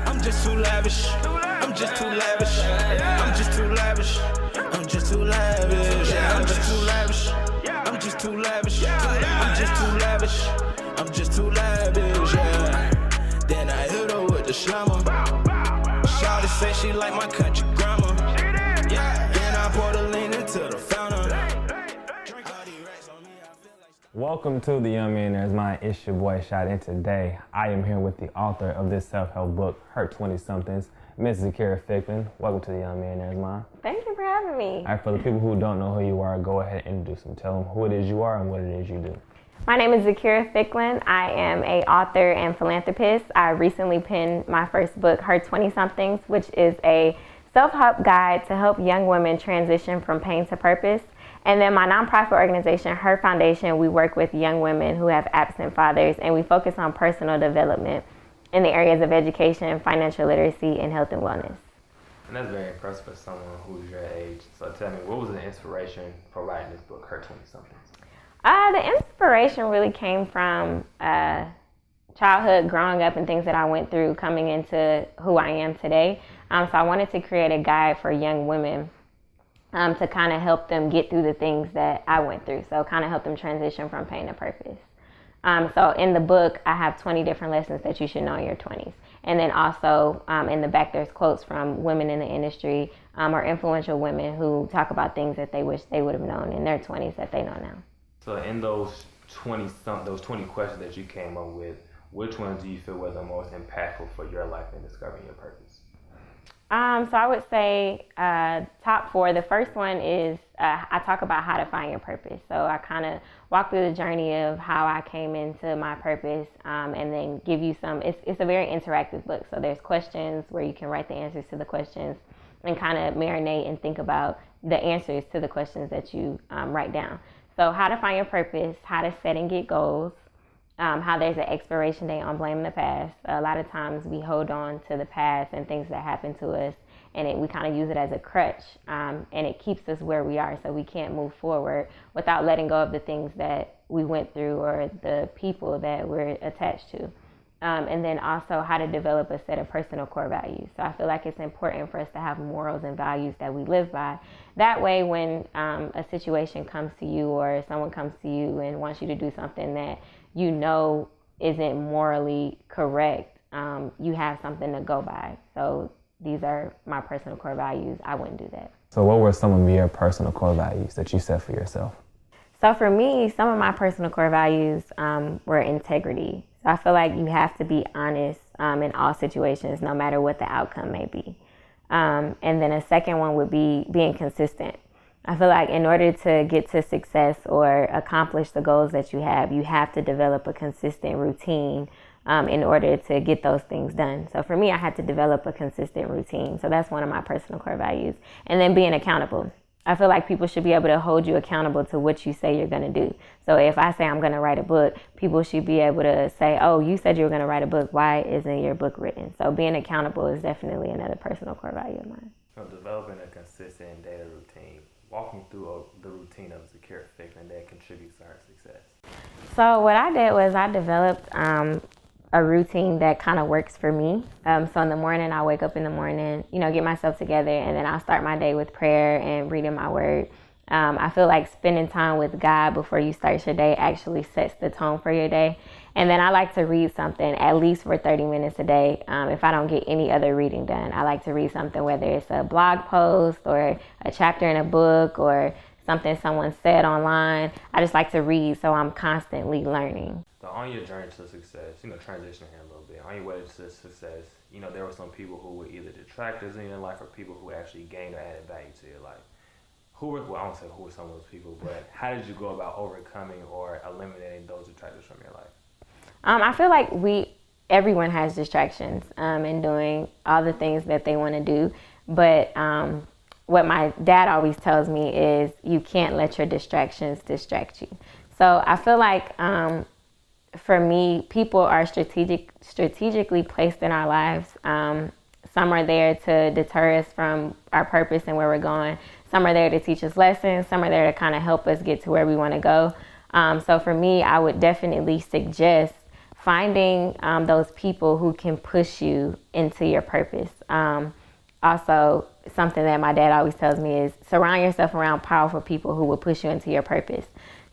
I'm just too lavish. I'm just too lavish. I'm just too lavish. I'm just too lavish. Yeah, I'm just too lavish. I'm just too lavish. I'm just too lavish. I'm just too lavish. Yeah. Then I hit her with the slammer. Shawty say she like my country grammar. Yeah. Then I pour the lean into the fountain. Welcome to the Young Millionaires. It's your boy H.E.R, and today I am here with the author of this self-help book, H.E.R 20-somethings, Miss Zakiyrah Ficklin. Welcome to the Young Millionaires, Ma. Thank you for having me. All right, for the people who don't know who you are, go ahead and introduce them. Tell them who it is you are and what it is you do. My name is Zakiyrah Ficklin. I am an author and philanthropist. I recently penned my first book, H.E.R 20-somethings, which is a self-help guide to help young women transition from pain to purpose. And then my nonprofit organization, H.E.R Foundation, we work with young women who have absent fathers, and we focus on personal development in the areas of education, financial literacy, and health and wellness. And that's very impressive for someone who's your age. So tell me, what was the inspiration for writing this book, H.E.R 20-somethings? The inspiration really came from childhood, growing up, and things that I went through coming into who I am today. So I wanted to create a guide for young women to kind of help them get through the things that I went through. So kind of help them transition from pain to purpose. So in the book, I have 20 different lessons that you should know in your 20s. And then also in the back, there's quotes from women in the industry or influential women who talk about things that they wish they would have known in their 20s that they know now. So in those 20 questions that you came up with, which ones do you feel were the most impactful for your life in discovering your purpose? So I would say top four. The first one is I talk about how to find your purpose. So I kind of walk through the journey of how I came into my purpose and then give you some, it's a very interactive book. So there's questions where you can write the answers to the questions and kind of marinate and think about the answers to the questions that you write down. So how to find your purpose, how to set and get goals, how there's an expiration date on blaming the past. A lot of times we hold on to the past and things that happen to us, and we kind of use it as a crutch, and it keeps us where we are, so we can't move forward without letting go of the things that we went through or the people that we're attached to. And then also how to develop a set of personal core values. So I feel like it's important for us to have morals and values that we live by. That way when a situation comes to you or someone comes to you and wants you to do something that you know isn't morally correct, you have something to go by. So these are my personal core values. I wouldn't do that. So what were some of your personal core values that you set for yourself? So for me, some of my personal core values were integrity. So I feel like you have to be honest in all situations, no matter what the outcome may be. And then a second one would be being consistent. I feel like in order to get to success or accomplish the goals that you have to develop a consistent routine in order to get those things done. So for me, I had to develop a consistent routine. So that's one of my personal core values. And then being accountable. I feel like people should be able to hold you accountable to what you say you're going to do. So if I say I'm going to write a book, people should be able to say, oh, you said you were going to write a book. Why isn't your book written? So being accountable is definitely another personal core value of mine. So developing a consistent daily routine. Walk me through the routine of Zakiyrah Ficklin that contributes to her success. So what I did was I developed a routine that kind of works for me. So in the morning, I wake up in the morning, get myself together, and then I'll start my day with prayer and reading my word. I feel like spending time with God before you start your day actually sets the tone for your day. And then I like to read something at least for 30 minutes a day. If I don't get any other reading done, I like to read something, whether it's a blog post or a chapter in a book or something someone said online. I just like to read, so I'm constantly learning. So on your journey to success, transitioning here a little bit, on your way to success, there were some people who were either detractors in your life or people who actually gained or added value to your life. I won't say who were some of those people, but how did you go about overcoming or eliminating those detractors from your life? I feel like everyone has distractions in doing all the things that they want to do, but what my dad always tells me is you can't let your distractions distract you. So I feel like for me, people are strategically placed in our lives. Some are there to deter us from our purpose and where we're going. Some are there to teach us lessons. Some are there to kind of help us get to where we want to go. So for me, I would definitely suggest finding those people who can push you into your purpose. Also, something that my dad always tells me is surround yourself around powerful people who will push you into your purpose.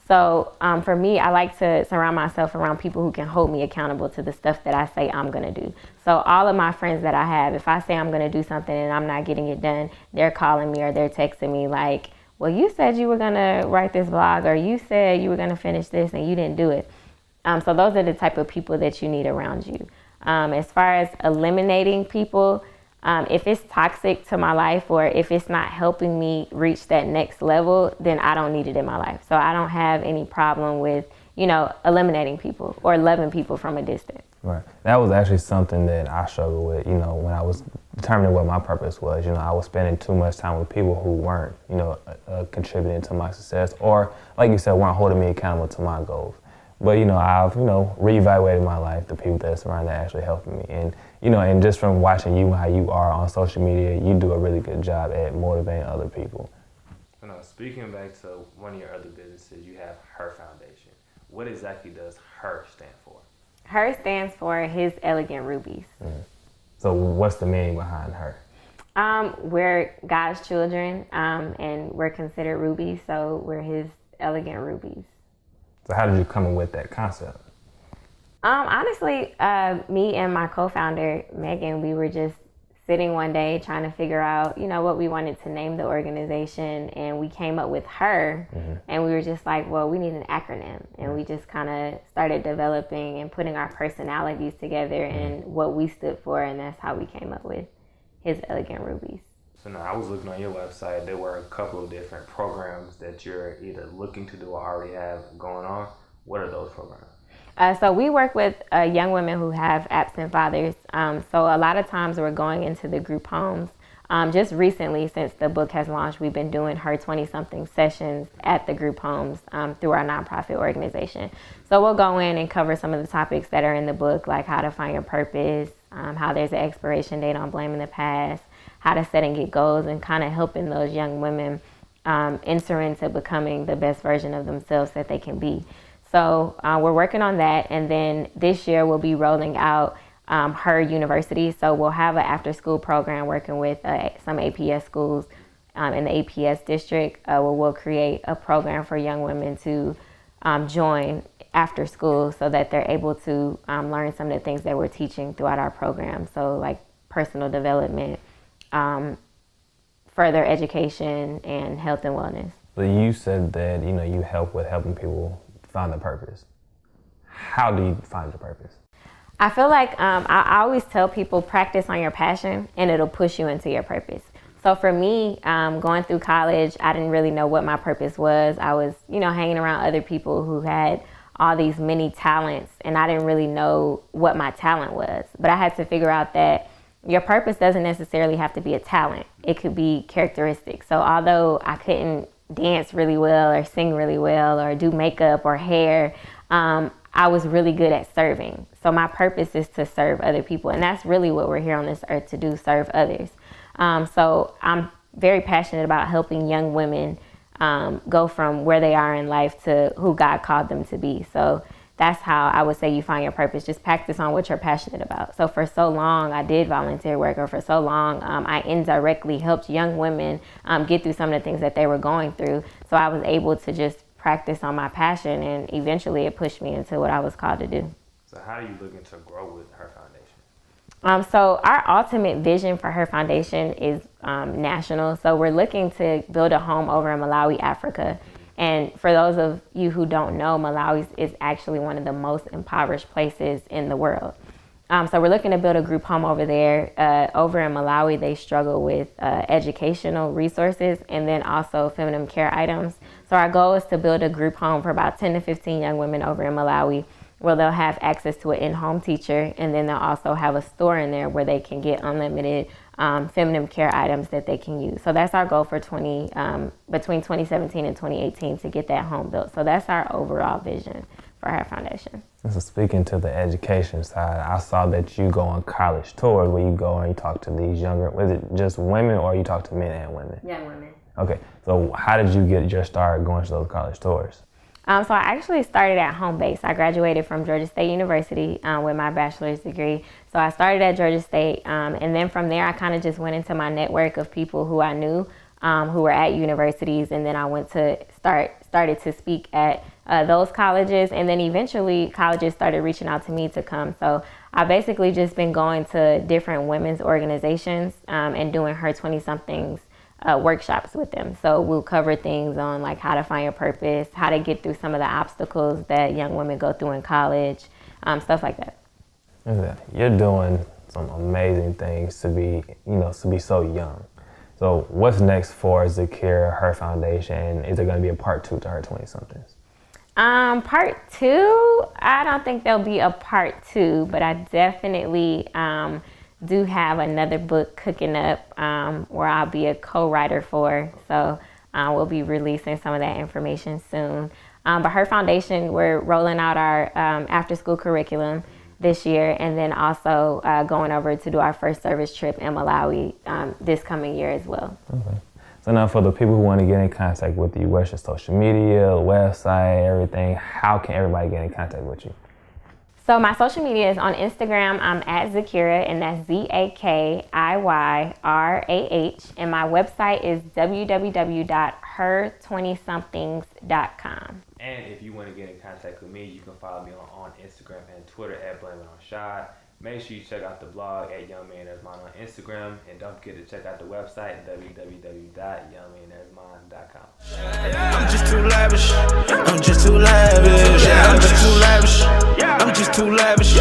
So for me, I like to surround myself around people who can hold me accountable to the stuff that I say I'm going to do. So all of my friends that I have, if I say I'm going to do something and I'm not getting it done, they're calling me or they're texting me like, well, you said you were going to write this blog, or you said you were going to finish this and you didn't do it. So those are the type of people that you need around you. As far as eliminating people, if it's toxic to my life or if it's not helping me reach that next level, then I don't need it in my life. So I don't have any problem with, eliminating people or loving people from a distance. Right. That was actually something that I struggled with, when I was determining what my purpose was. I was spending too much time with people who weren't, contributing to my success, or like you said, weren't holding me accountable to my goals. But, I've, reevaluated my life, the people that surround that actually helping me. And, and just from watching you and how you are on social media, you do a really good job at motivating other people. Speaking back to one of your other businesses, you have H.E.R Foundation. What exactly does H.E.R stand for? H.E.R stands for His Elegant Rubies. Mm-hmm. So what's the meaning behind H.E.R? We're God's children, and we're considered rubies, so we're His elegant rubies. So how did you come up with that concept? Honestly, me and my co-founder, Megan, we were just sitting one day trying to figure out, what we wanted to name the organization. And we came up with H.E.R. Mm-hmm. And we were just like, well, we need an acronym. And we just kind of started developing and putting our personalities together and what we stood for. And that's how we came up with His Elegant Rubies. So now I was looking on your website. There were a couple of different programs that you're either looking to do or already have going on. What are those programs? So we work with young women who have absent fathers. So a lot of times we're going into the group homes. Just recently, since the book has launched, we've been doing H.E.R 20-something sessions at the group homes through our nonprofit organization. So we'll go in and cover some of the topics that are in the book, like how to find your purpose, how there's an expiration date on blaming the past, how to set and get goals, and kind of helping those young women enter into becoming the best version of themselves that they can be. So we're working on that, and then this year we'll be rolling out H.E.R University. So we'll have an after-school program working with some APS schools in the APS district, where we'll create a program for young women to join after school so that they're able to learn some of the things that we're teaching throughout our program. So like personal development, further education, and health and wellness. So you said that, you help with helping people find their purpose. How do you find your purpose? I feel like I always tell people, practice on your passion and it'll push you into your purpose. So for me, going through college, I didn't really know what my purpose was. I was, hanging around other people who had all these many talents, and I didn't really know what my talent was. But I had to figure out that your purpose doesn't necessarily have to be a talent. It could be characteristics. So although I couldn't dance really well or sing really well or do makeup or hair, I was really good at serving. So my purpose is to serve other people. And that's really what we're here on this earth to do, serve others. So I'm very passionate about helping young women go from where they are in life to who God called them to be. So that's how I would say you find your purpose. Just practice on what you're passionate about. So for so long, I did volunteer work, or for so long, I indirectly helped young women get through some of the things that they were going through. So I was able to just practice on my passion, and eventually it pushed me into what I was called to do. So how are you looking to grow with H.E.R Foundation? So our ultimate vision for H.E.R Foundation is national. So we're looking to build a home over in Malawi, Africa. And for those of you who don't know, Malawi is actually one of the most impoverished places in the world. So we're looking to build a group home over there. Over in Malawi, they struggle with educational resources and then also feminine care items. So our goal is to build a group home for about 10 to 15 young women over in Malawi, where they'll have access to an in-home teacher, and then they'll also have a store in there where they can get unlimited feminine care items that they can use. So that's our goal for between 2017 and 2018 to get that home built. So that's our overall vision for H.E.R Foundation. So speaking to the education side, I saw that you go on college tours where you go and you talk to these younger, was it just women or you talk to men and women? Young women. Okay, so how did you get your start going to those college tours? So I actually started at home base. I graduated from Georgia State University with my bachelor's degree. So I started at Georgia State, and then from there I kind of just went into my network of people who I knew who were at universities, and then I went to started to speak at those colleges, and then eventually colleges started reaching out to me to come. So I've basically just been going to different women's organizations and doing her 20-somethings workshops with them. So we'll cover things on like how to find your purpose, how to get through some of the obstacles that young women go through in college, stuff like that. You're doing some amazing things to be so young. So what's next for Zakiyrah, her foundation? Is there going to be a part 2 to her 20-somethings? Part 2, I don't think there'll be a part 2, but I definitely do have another book cooking up where I'll be a co-writer for. So we'll be releasing some of that information soon. But her foundation, we're rolling out our after-school curriculum this year, and then also going over to do our first service trip in Malawi this coming year as well. Okay. So now for the people who want to get in contact with you, what's your social media, website, everything? How can everybody get in contact with you? So my social media is on Instagram. I'm at Zakiyrah, and that's ZAKIYRAH. And my website is www.her20somethings.com. And if you want to get in contact with me, you can follow me on Instagram and Twitter at @BlameItOnShy. Make sure you check out the blog at Young Millionaire'es Mind on Instagram, and don't forget to check out the website www.youngmillionairesmind.com. I'm just too lavish. I'm just too lavish. Yeah, I'm just too lavish. I'm just too lavish.